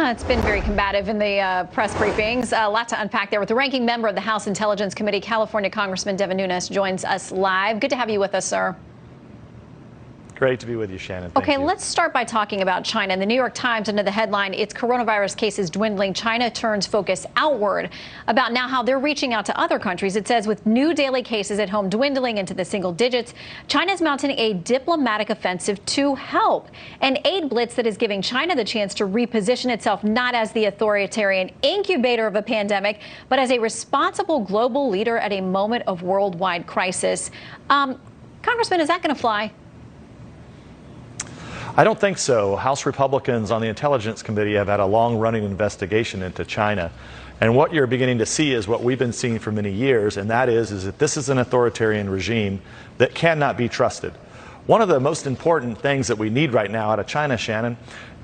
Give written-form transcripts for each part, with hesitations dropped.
It's been very combative in the press briefings. A lot to unpack there with the ranking member of the House Intelligence Committee, California Congressman Devin Nunes, joins us live. Good to have you with us, sir. Great to be with you, Shannon. Thank you. Let's start by talking about China. In the New York Times, under the headline, "Its coronavirus cases dwindling, China turns focus outward," about now how they're reaching out to other countries. It says, with new daily cases at home dwindling into the single digits, China's mounting a diplomatic offensive to help. An aid blitz that is giving China the chance to reposition itself not as the authoritarian incubator of a pandemic, but as a responsible global leader at a moment of worldwide crisis. Congressman, is that going to fly? I don't think so. House Republicans on the Intelligence Committee have had a long-running investigation into China. And what you're beginning to see is what we've been seeing for many years, and that is that this is an authoritarian regime that cannot be trusted. One of the most important things that we need right now out of China, Shannon,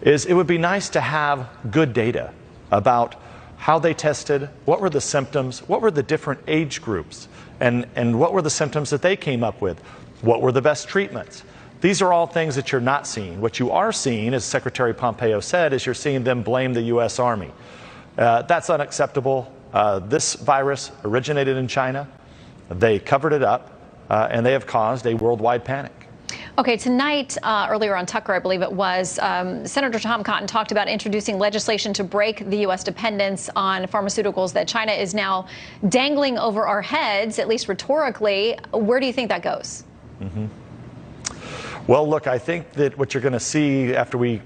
is it would be nice to have good data about how they tested, what were the symptoms, what were the different age groups, and what were the symptoms that they came up with, what were the best treatments. These are all things that you're not seeing. What you are seeing, as Secretary Pompeo said, is you're seeing them blame the U.S. Army. That's unacceptable. This virus originated in China. They covered it up, and they have caused a worldwide panic. Okay, tonight, earlier on Tucker, I believe it was, Senator Tom Cotton talked about introducing legislation to break the U.S. dependence on pharmaceuticals that China is now dangling over our heads, at least rhetorically. Where do you think that goes? Well, look, I think that what you're going to see after we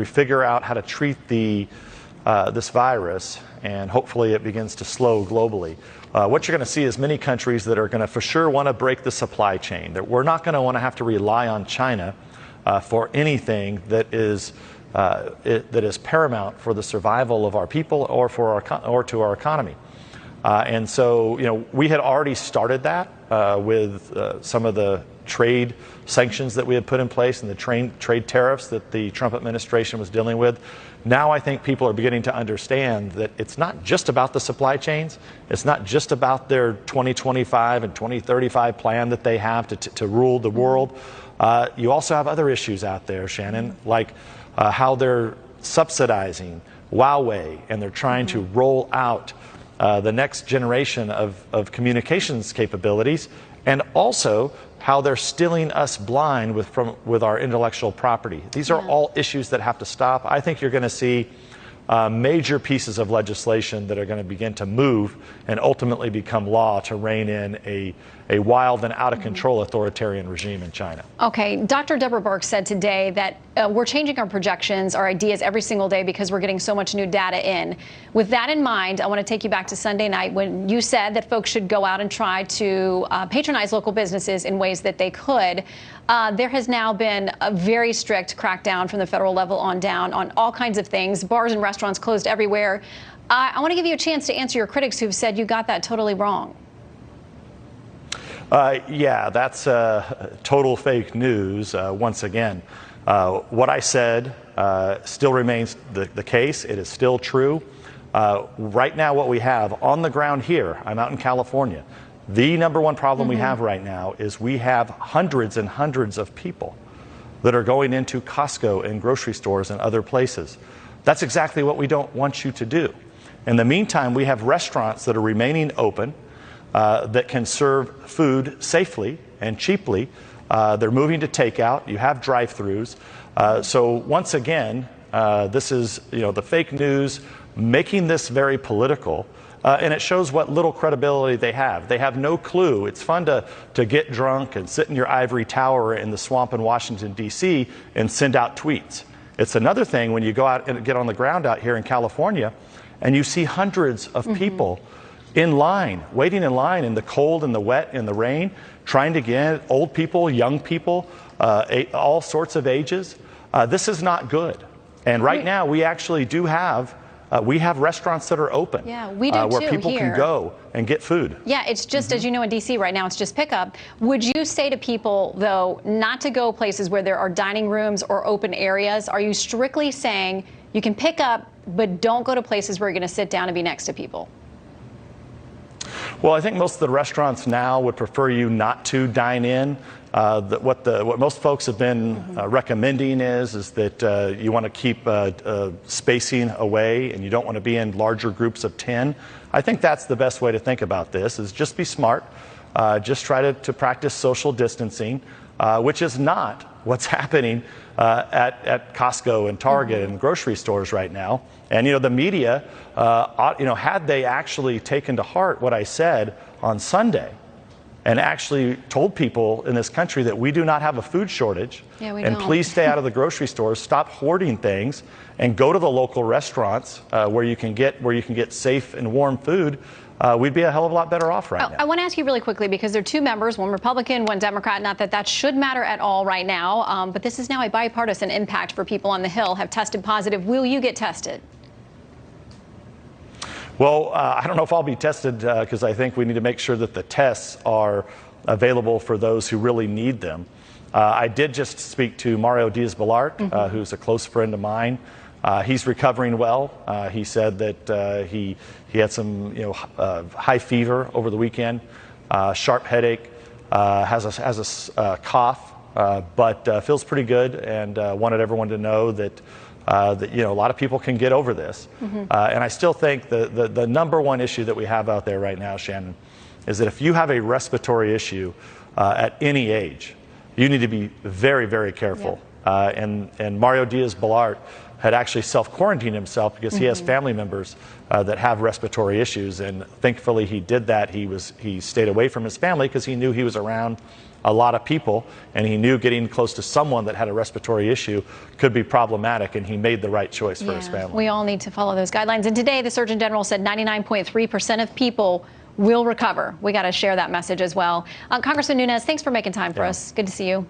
figure out how to treat this virus, and hopefully it begins to slow globally, what you're going to see is many countries that are going to for sure want to break the supply chain. That we're not going to want to have to rely on China for anything that is paramount for the survival of our people or to our economy. And so, we had already started that with some of the trade sanctions that we had put in place and the trade tariffs that the Trump administration was dealing with. Now I think people are beginning to understand that it's not just about the supply chains. It's not just about their 2025 and 2035 plan that they have to rule the world. You also have other issues out there, Shannon, like how they're subsidizing Huawei, and they're trying to roll out the next generation of communications capabilities, and also how they're stealing us blind with our intellectual property. These are all issues that have to stop. I think you're going to see major pieces of legislation that are going to begin to move and ultimately become law to rein in a wild and out-of-control authoritarian regime in China. Okay, Dr. Deborah Birx said today that we're changing our projections, our ideas every single day because we're getting so much new data in. With that in mind, I want to take you back to Sunday night when you said that folks should go out and try to patronize local businesses in ways that they could. There has now been a very strict crackdown from the federal level on down on all kinds of things. Bars and restaurants closed everywhere. I want to give you a chance to answer your critics who've said you got that totally wrong. Yeah, that's total fake news. Once again, what I said still remains the case. It is still true. Right now, what we have on the ground here, I'm out in California. The number one problem we have right now is we have hundreds and hundreds of people that are going into Costco and grocery stores and other places. That's exactly what we don't want you to do. In the meantime, we have restaurants that are remaining open that can serve food safely and cheaply. They're moving to takeout. You have drive-thrus. So once again, this is the fake news making this very political. And it shows what little credibility they have. They have no clue. It's fun to get drunk and sit in your ivory tower in the swamp in Washington, D.C. and send out tweets. It's another thing when you go out and get on the ground out here in California and you see hundreds of people in line, waiting in line in the cold and the wet and the rain, trying to get old people, young people, all sorts of ages. This is not good. And right now we actually do have we have restaurants that are open. Yeah, we do where too, people here. can go and get food. Yeah, it's just, as you know, in D.C. right now, it's just pickup. Would you say to people, though, not to go places where there are dining rooms or open areas? Are you strictly saying you can pick up, but don't go to places where you're going to sit down and be next to people? Well, I think most of the restaurants now would prefer you not to dine in. What most folks have been recommending is that you want to keep spacing away, and you don't want to be in larger groups of 10. I think that's the best way to think about this, is just be smart. Just try to practice social distancing, which is not what's happening at Costco and Target and grocery stores right now. And, the media, had they actually taken to heart what I said on Sunday and actually told people in this country that we do not have a food shortage, and please stay out of the grocery stores, stop hoarding things, and go to the local restaurants where you can get safe and warm food, we'd be a hell of a lot better off right now. I want to ask you really quickly, because there are two members, one Republican, one Democrat, not that that should matter at all right now, but this is now a bipartisan impact for people on the Hill, have tested positive. Will you get tested? Well, I don't know if I'll be tested, because I think we need to make sure that the tests are available for those who really need them. I did just speak to Mario Diaz-Balart, who's a close friend of mine. He's recovering well. He said that he had some high fever over the weekend, sharp headache, has a cough, but feels pretty good, and wanted everyone to know that a lot of people can get over this. And I still think the number one issue that we have out there right now, Shannon, is that if you have a respiratory issue at any age, you need to be very, very careful. And Mario Diaz-Balart had actually self-quarantined himself because he has family members that have respiratory issues, and thankfully he did that. He stayed away from his family because he knew he was around a lot of people, and he knew getting close to someone that had a respiratory issue could be problematic, and he made the right choice for his family. We all need to follow those guidelines. And today, the Surgeon General said 99.3% of people will recover. We got to share that message as well. Congressman Nunes, thanks for making time for us. Good to see you.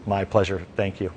My pleasure. Thank you.